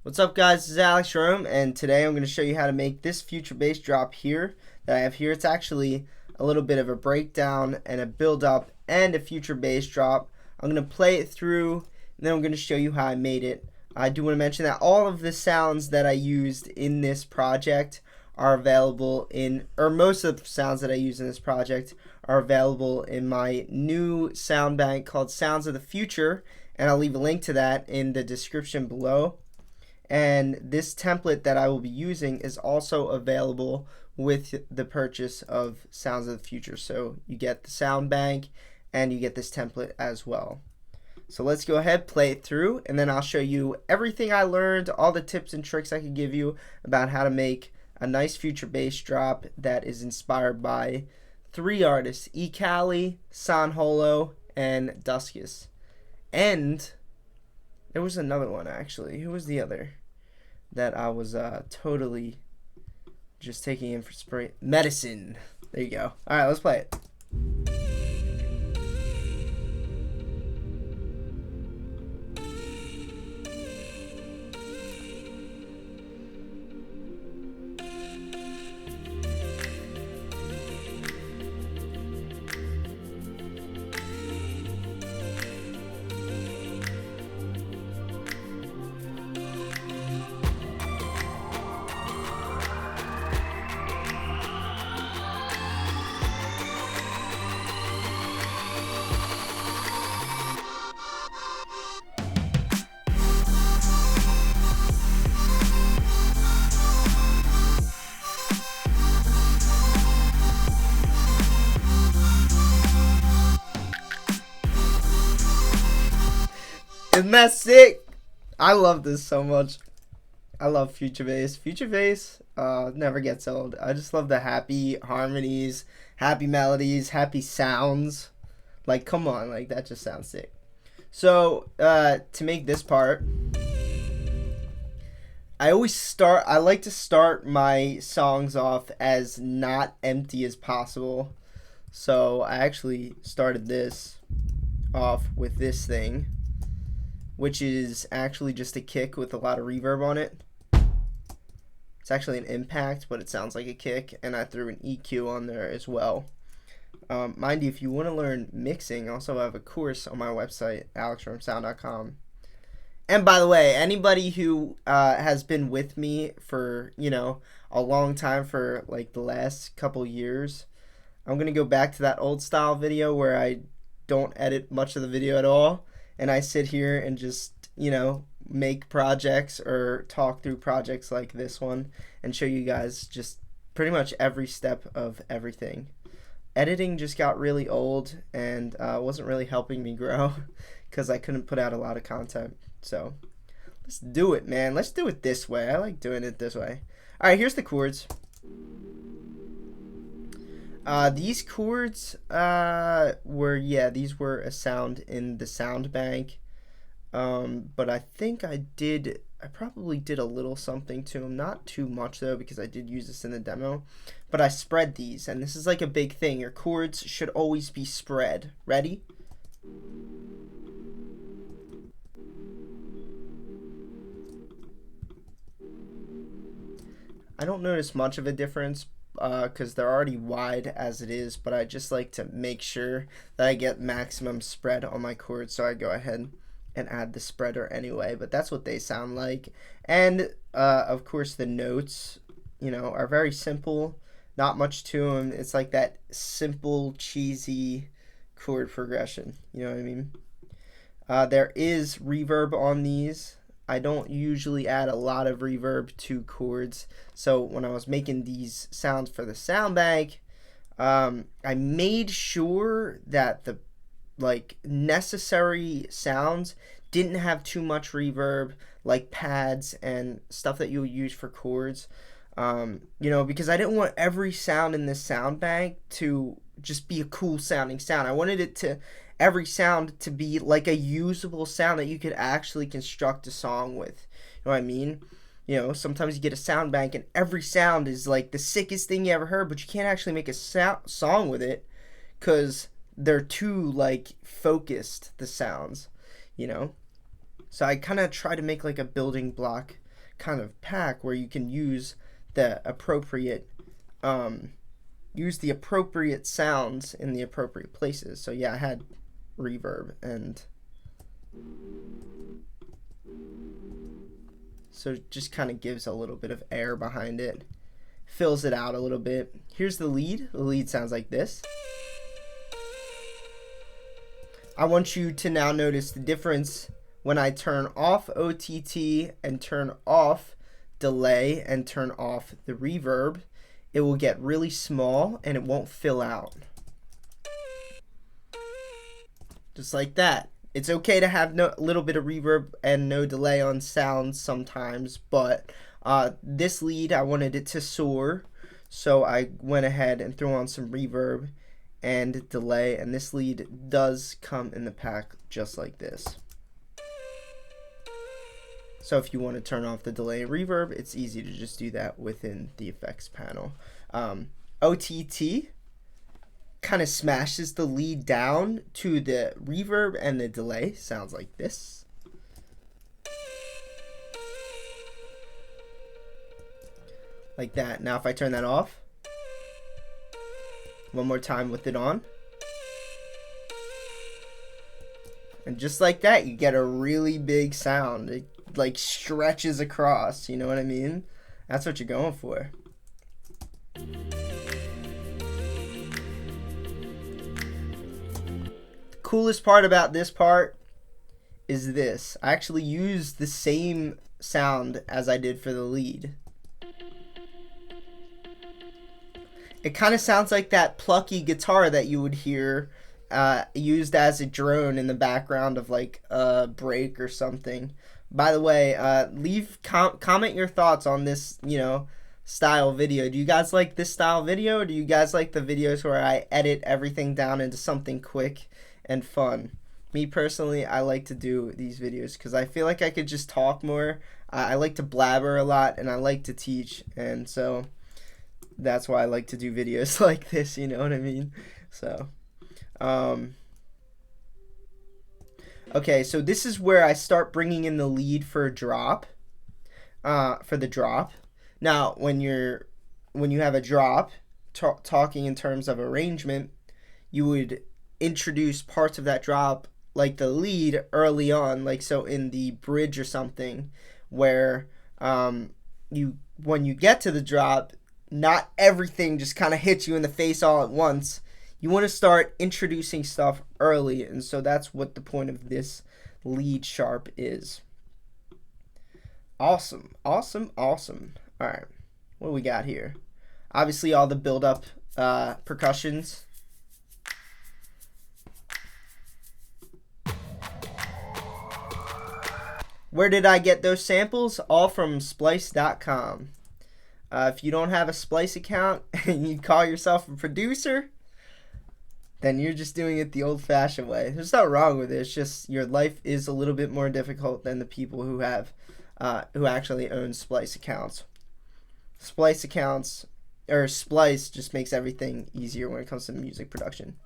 What's up, guys? This is Alex Shimmer, and today I'm going to show you how to make this future bass drop here that I have here. It's actually a little bit of a breakdown and a build up and a future bass drop. I'm going to play it through, and then I'm going to show you how I made it. I do want to mention that all of the sounds that I used in this project are available in, or most of the sounds that I use in this project are available in my new sound bank called Sounds of the Future, and I'll leave a link to that in the description below. And this template that I will be using is also available with the purchase of Sounds of the Future. So you get the sound bank and you get this template as well. So let's go ahead, play it through, and then I'll show you everything I learned, all the tips and tricks I could give you about how to make a nice future bass drop that is inspired by 3 artists, Ekali, Holo, and Duskus. And there was another one actually. Who was the other that I was totally just taking in for spray? Medicine. There you go. Alright, let's play it. Isn't that sick? I love this so much. I love future bass. Future bass never gets old. I just love the happy harmonies, happy melodies, happy sounds. Like, come on, like that just sounds sick. So to make this part, I like to start my songs off as not empty as possible. So I actually started this off with this thing, which is actually just a kick with a lot of reverb on it. It's actually an impact, but it sounds like a kick, and I threw an EQ on there as well. Mind you, if you want to learn mixing, I also have a course on my website, alexfromsound.com. And by the way, anybody who has been with me for, a long time, for like the last couple years, I'm going to go back to that old style video where I don't edit much of the video at all. And I sit here and just, make projects or talk through projects like this one and show you guys just pretty much every step of everything. Editing just got really old and wasn't really helping me grow because I couldn't put out a lot of content. So let's do it, man. Let's do it this way. I like doing it this way. All right, here's the chords. These chords these were a sound in the sound bank, but I think I probably did a little something to them, not too much though, because I did use this in the demo, but I spread these, and this is like a big thing. Your chords should always be spread. Ready? I don't notice much of a difference because they're already wide as it is, but I just like to make sure that I get maximum spread on my chords, so I go ahead and add the spreader anyway, but that's what they sound like. And of course the notes, are very simple, not much to them. It's like that simple, cheesy chord progression, you know what I mean? There is reverb on these. I don't usually add a lot of reverb to chords, so when I was making these sounds for the sound bank, I made sure that the necessary sounds didn't have too much reverb, like pads and stuff that you'll use for chords, because I didn't want every sound in this sound bank to just be a cool sounding sound. I wanted every sound to be like a usable sound that you could actually construct a song with. You know what I mean? Sometimes you get a sound bank and every sound is like the sickest thing you ever heard, but you can't actually make a song with it because they're too focused, the sounds, So I kind of try to make like a building block kind of pack where you can use the appropriate sounds in the appropriate places. So yeah, I had reverb, and so it just kind of gives a little bit of air behind it, fills it out a little bit. Here's the lead. The lead sounds like this. I want you to now notice the difference when I turn off OTT and turn off delay and turn off the reverb. It will get really small and it won't fill out. Just like that. It's okay to have a little bit of reverb and no delay on sounds sometimes, but this lead, I wanted it to soar, so I went ahead and threw on some reverb and delay, and this lead does come in the pack just like this. So if you want to turn off the delay and reverb, it's easy to just do that within the effects panel. OTT kind of smashes the lead down to the reverb, and the delay sounds like this. Like that. Now if I turn that off, one more time with it on, and just like that, you get a really big sound. It like stretches across, you know what I mean? That's what you're going for. The coolest part about this part is this. I actually used the same sound as I did for the lead. It kind of sounds like that plucky guitar that you would hear used as a drone in the background of like a break or something. By the way, comment your thoughts on this, style video. Do you guys like this style video, or do you guys like the videos where I edit everything down into something quick and fun? Me personally, I like to do these videos because I feel like I could just talk more. I like to blabber a lot, and I like to teach, and so that's why I like to do videos like this, you know what I mean? So, okay, so this is where I start bringing in the lead for a drop, for the drop. Now, when you have a drop, talking in terms of arrangement, you would introduce parts of that drop, like the lead, early on, like so in the bridge or something, where when you get to the drop, not everything just kind of hits you in the face all at once. You want to start introducing stuff early, and so that's what the point of this lead sharp is. Awesome, awesome, awesome. All right, what do we got here? Obviously, all the build-up percussions. Where did I get those samples? All from Splice.com. If you don't have a Splice account and you call yourself a producer, then you're just doing it the old-fashioned way. There's nothing wrong with it. It's just your life is a little bit more difficult than the people who have, who actually own Splice accounts. Splice accounts, or Splice, just makes everything easier when it comes to music production.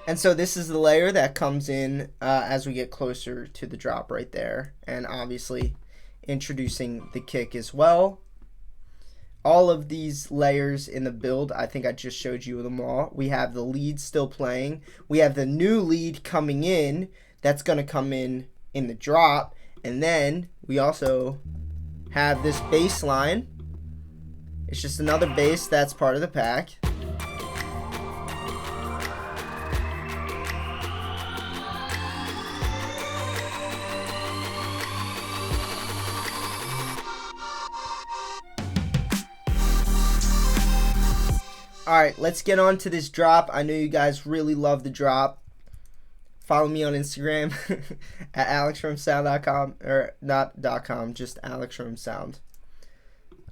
And so this is the layer that comes in as we get closer to the drop right there. And obviously introducing the kick as well. All of these layers in the build, I think I just showed you them all. We have the lead still playing. We have the new lead coming in. That's going to come in the drop. And then we also have this bass line. It's just another bass that's part of the pack. Alright, let's get on to this drop. I know you guys really love the drop. Follow me on Instagram at alexfromsound.com, or not .com, just alexfromsound.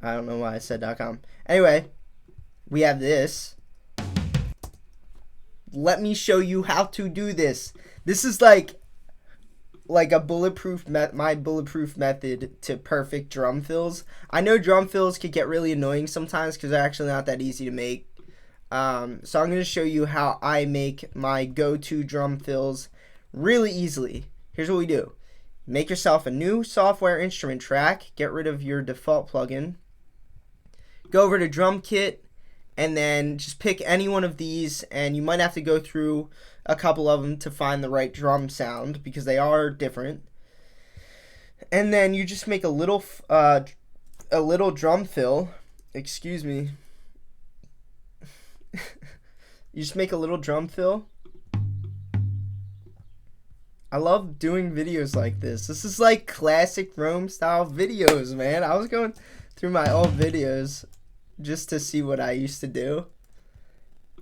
I don't know why I said .com. Anyway, we have this. Let me show you how to do this. This is like a bulletproof my bulletproof method to perfect drum fills. I know drum fills could get really annoying sometimes because they're actually not that easy to make. So I'm going to show you how I make my go-to drum fills really easily. Here's what we do. Make yourself a new software instrument track. Get rid of your default plugin. Go over to Drum Kit, and then just pick any one of these, and you might have to go through a couple of them to find the right drum sound because they are different. And then you just make a little drum fill. Excuse me. You just make a little drum fill. I love doing videos like this. This is like classic Rome style videos, man. I was going through my old videos just to see what I used to do.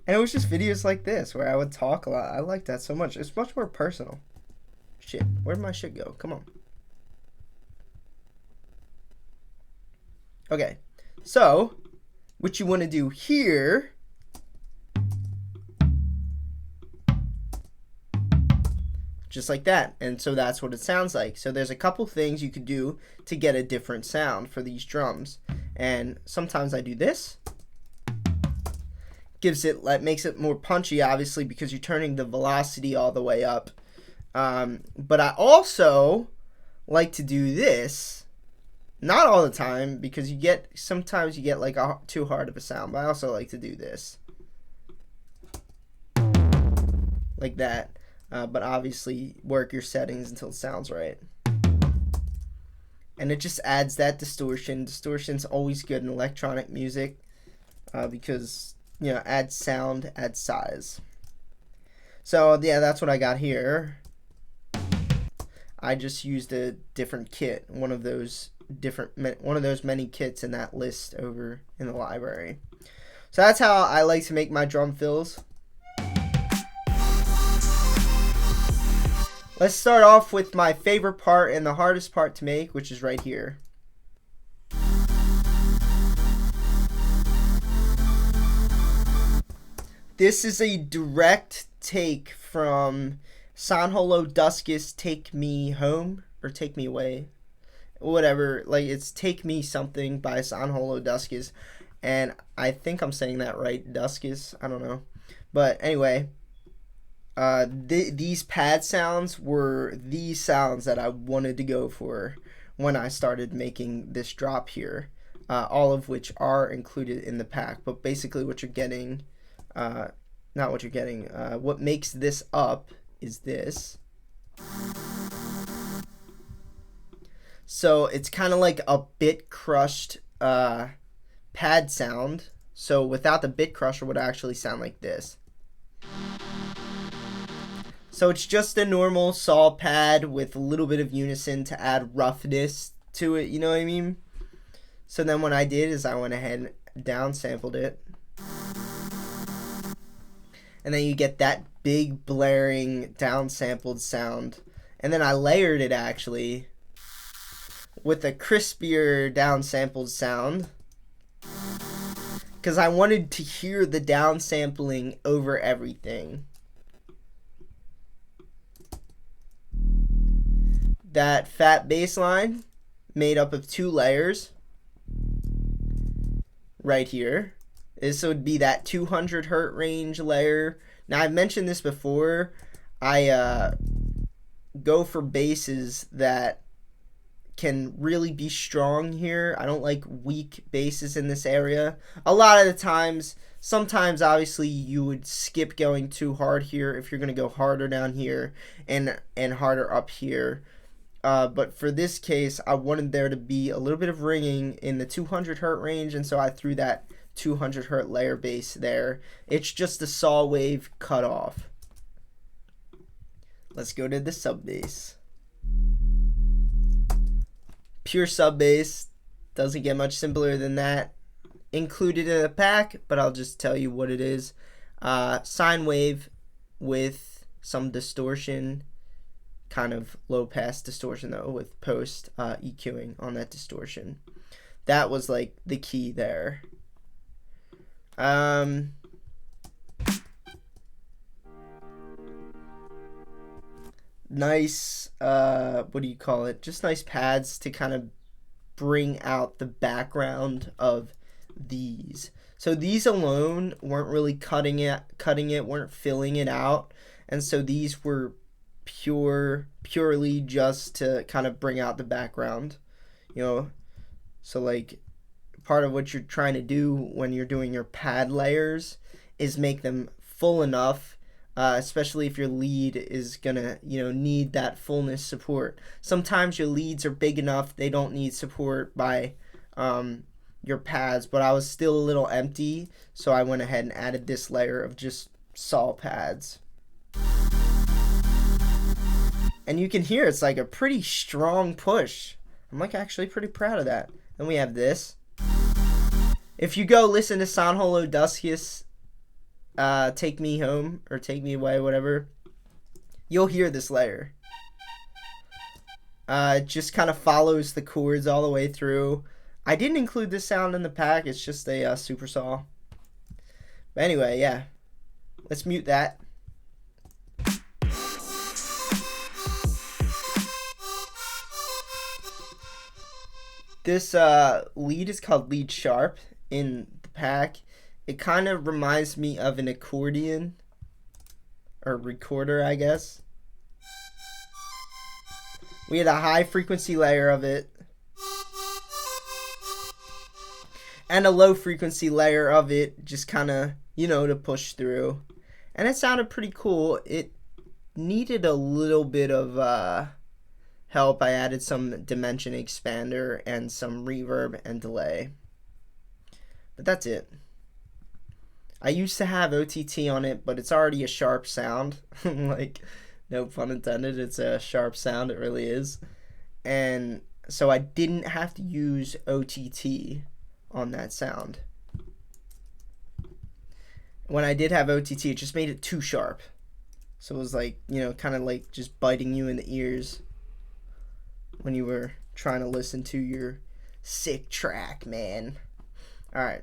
And it was just videos like this where I would talk a lot. I like that so much. It's much more personal. Shit, where'd my shit go? Come on. Okay, so what you want to do here just like that, and so that's what it sounds like. So there's a couple things you could do to get a different sound for these drums, and sometimes I do this. Makes it more punchy, obviously, because you're turning the velocity all the way up. But I also like to do this, not all the time, because sometimes you get like too hard of a sound. But I also like to do this, like that. But obviously work your settings until it sounds right. And it just adds that distortion. Distortion's always good in electronic music because, you know, adds sound, adds size. So yeah, that's what I got here. I just used a different kit, one of those many kits in that list over in the library. So that's how I like to make my drum fills. Let's start off with my favorite part and the hardest part to make, which is right here. This is a direct take from Holo Duskus Take Me Home, or Take Me Away, whatever. Like, it's Take Me Something by Holo Duskus, and I think I'm saying that right, Duskus, I don't know. But anyway, these pad sounds were the sounds that I wanted to go for when I started making this drop here, all of which are included in the pack. But basically what you're getting, what makes this up is this. So it's kind of like a bit crushed pad sound. So without the bit crusher, it would actually sound like this. So it's just a normal saw pad with a little bit of unison to add roughness to it, you know what I mean? So then what I did is I went ahead and downsampled it. And then you get that big blaring downsampled sound. And then I layered it actually with a crispier downsampled sound, because I wanted to hear the downsampling over everything. That fat bass line made up of 2 layers right here. This would be that 200 hertz range layer. Now I've mentioned this before. I go for basses that can really be strong here. I don't like weak basses in this area. A lot of the times, sometimes obviously you would skip going too hard here if you're going to go harder down here and harder up here. But for this case, I wanted there to be a little bit of ringing in the 200 hertz range, and so I threw that 200 hertz layer bass there. It's just a saw wave cut off. Let's go to the sub bass. Pure sub bass, doesn't get much simpler than that. Included in the pack, but I'll just tell you what it is. Sine wave with some distortion, kind of low pass distortion though, with post EQing on that distortion. That was like the key there. Nice, what do you call it? Just nice pads to kind of bring out the background of these. So these alone weren't really cutting it, weren't filling it out. And so these were purely just to kind of bring out the background, you know. So like part of what you're trying to do when you're doing your pad layers is make them full enough, especially if your lead is gonna, you know, need that fullness support. Sometimes your leads are big enough they don't need support by your pads, but I was still a little empty, so I went ahead and added this layer of just saw pads. And you can hear it's like a pretty strong push. I'm like actually pretty proud of that. Then we have this. If you go listen to Holo Duskus, Take Me Home or Take Me Away, whatever, you'll hear this layer. It just kind of follows the chords all the way through. I didn't include this sound in the pack. It's just a super saw. But anyway, yeah. Let's mute that. This lead is called lead sharp in the pack. It kind of reminds me of an accordion or recorder, I guess. We had a high frequency layer of it and a low frequency layer of it, just kind of, you know, to push through. And it sounded pretty cool. It needed a little bit of help. I added some dimension expander and some reverb and delay. But that's it. I used to have OTT on it, but it's already a sharp sound. Like, no pun intended, it's a sharp sound, it really is. And so I didn't have to use OTT on that sound. When I did have OTT, it just made it too sharp. So it was like, you know, kind of like just biting you in the ears when you were trying to listen to your sick track, man. Alright.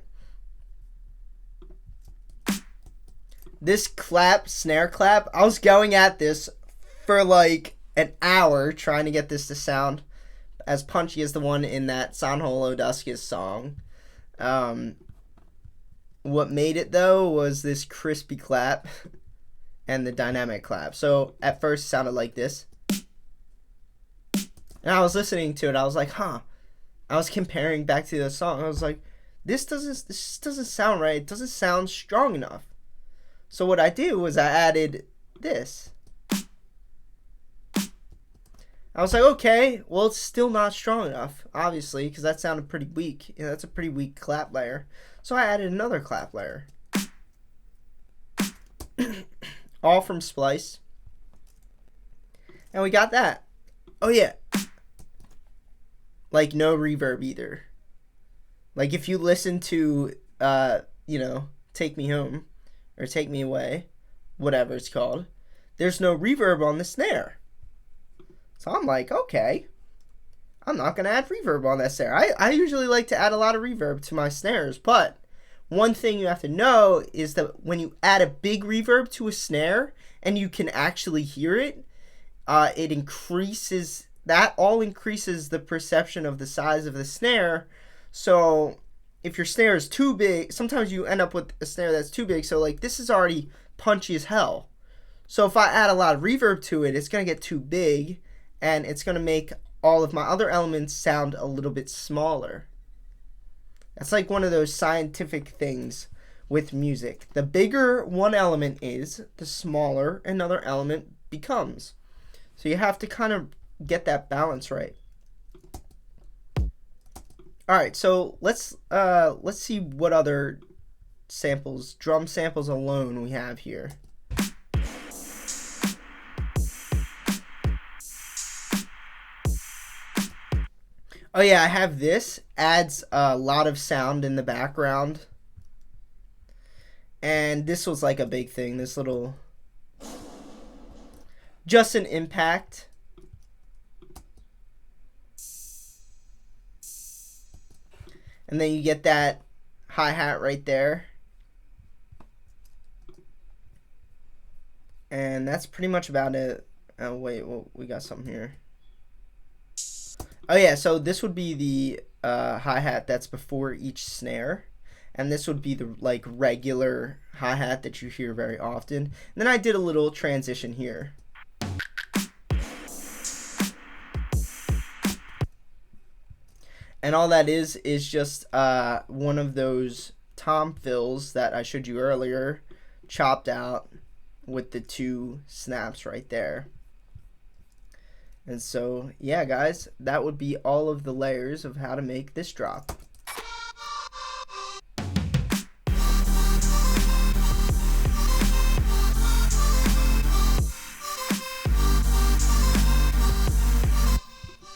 This clap, snare clap, I was going at this for like an hour trying to get this to sound as punchy as the one in that Holo Duskus song. What made it though was this crispy clap and the dynamic clap. So at first it sounded like this. And I was listening to it, I was like, huh. I was comparing back to the song. I was like, this doesn't sound right. It doesn't sound strong enough. So what I did was I added this. I was like, okay, well, it's still not strong enough, obviously, because that sounded pretty weak. You know, that's a pretty weak clap layer. So I added another clap layer. All from Splice. And we got that. Oh, yeah. Like, no reverb either. Like, if you listen to, you know, Take Me Home or Take Me Away, whatever it's called, there's no reverb on the snare. So I'm like, okay, I'm not going to add reverb on that snare. I usually like to add a lot of reverb to my snares, but one thing you have to know is that when you add a big reverb to a snare and you can actually hear it, it increases, that all increases the perception of the size of the snare. So if your snare is too big, sometimes you end up with a snare that's too big. So like this is already punchy as hell. So if I add a lot of reverb to it, it's going to get too big and it's going to make all of my other elements sound a little bit smaller. That's like one of those scientific things with music. The bigger one element is, the smaller another element becomes. So you have to kind of get that balance right. Alright, so let's see what other samples, drum samples alone we have here. Oh yeah, I have this. Adds a lot of sound in the background. And this was like a big thing, this little, just an impact. And then you get that hi-hat right there. And that's pretty much about it. Oh wait, well, we got something here. Oh yeah, so this would be the hi-hat that's before each snare. and this would be the like regular hi-hat that you hear very often. And then I did a little transition here. And all that is just one of those tom fills that I showed you earlier, chopped out with the 2 snaps right there. And so, yeah, guys, that would be all of the layers of how to make this drop.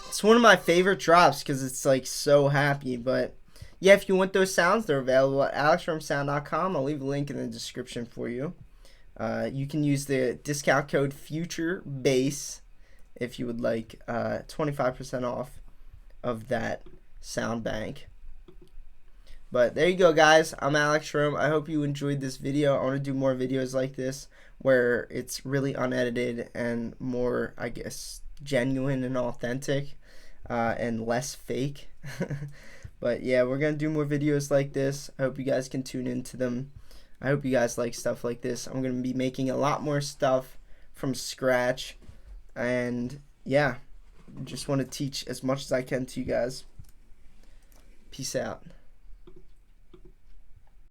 It's one of my favorite drops because it's like so happy. But yeah, if you want those sounds, they're available at alexfromsound.com. I'll leave a link in the description for you. You can use the discount code FUTUREBASS if you would like 25% off of that sound bank. But there you go, guys. I'm Alex Shroom. I hope you enjoyed this video. I want to do more videos like this where it's really unedited and more, I guess, genuine and authentic and less fake. But yeah, we're going to do more videos like this. I hope you guys can tune into them. I hope you guys like stuff like this. I'm going to be making a lot more stuff from scratch. And yeah, just want to teach as much as I can to you guys. Peace out.